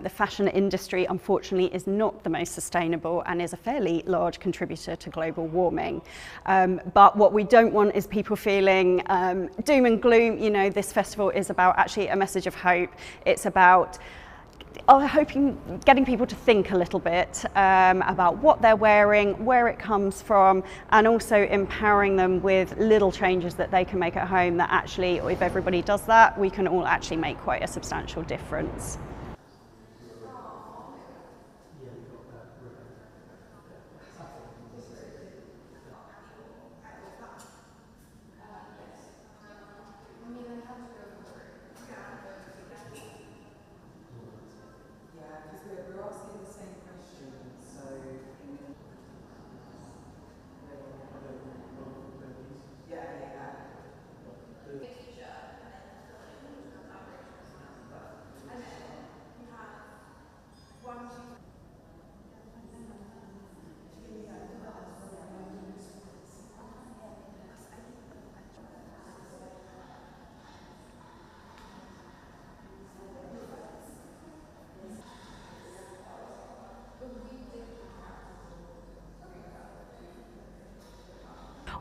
The fashion industry, unfortunately, is not the most sustainable and is a fairly large contributor to global warming. But what we don't want is people feeling doom and gloom. You know, this festival is about actually a message of hope. It's about getting people to think a little bit about what they're wearing, where it comes from, and also empowering them with little changes that they can make at home that actually, if everybody does that, we can all actually make quite a substantial difference.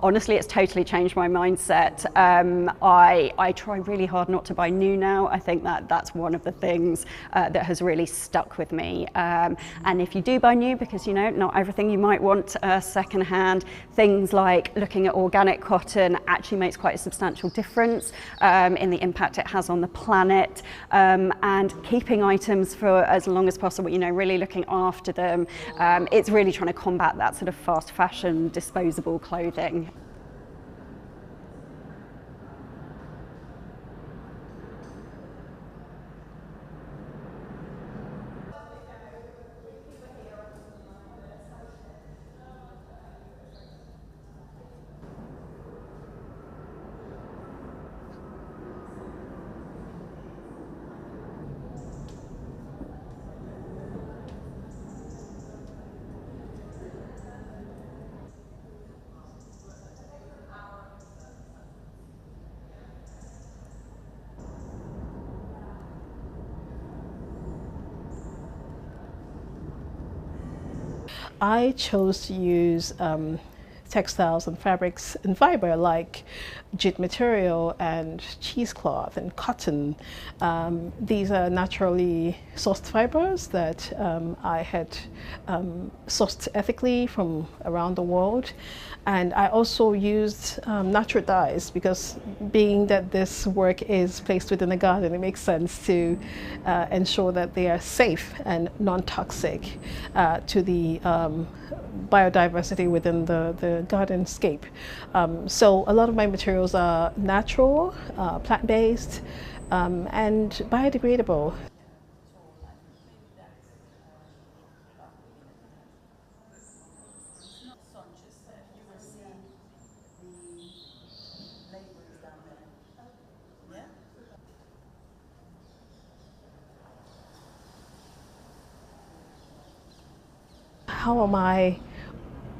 Honestly, it's totally changed my mindset. I try really hard not to buy new now. I think that's one of the things that has really stuck with me. And if you do buy new, because you know, not everything you might want secondhand, things like looking at organic cotton actually makes quite a substantial difference in the impact it has on the planet. And keeping items for as long as possible, you know, really looking after them. It's really trying to combat that sort of fast fashion, disposable clothing. I chose to use textiles and fabrics and fiber like jute material and cheesecloth and cotton. These are naturally sourced fibers that I had sourced ethically from around the world. And I also used natural dyes because being that this work is placed within a garden, it makes sense to ensure that they are safe and non-toxic to the biodiversity within the gardenscape. So a lot of my materials are natural, plant-based, and biodegradable. How am I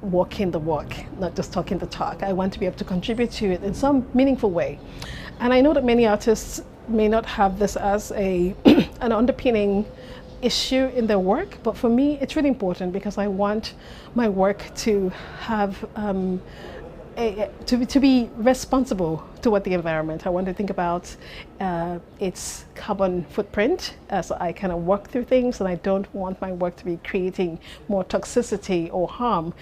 walking the walk, not just talking the talk? I want to be able to contribute to it in some meaningful way. And I know that many artists may not have this as an underpinning issue in their work, but for me it's really important because I want my work to have to be responsible toward the environment. I want to think about its carbon footprint as I kind of work through things, and I don't want my work to be creating more toxicity or harm.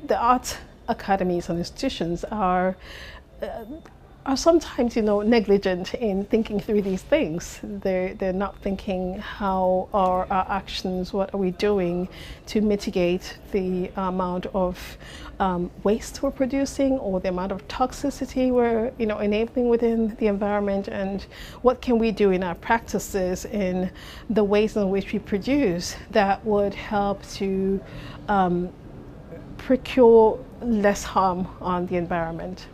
The art academies and institutions are are sometimes, negligent in thinking through these things. They're not thinking how are our actions, what are we doing to mitigate the amount of waste we're producing, or the amount of toxicity we're enabling within the environment, and what can we do in our practices in the ways in which we produce that would help to procure less harm on the environment.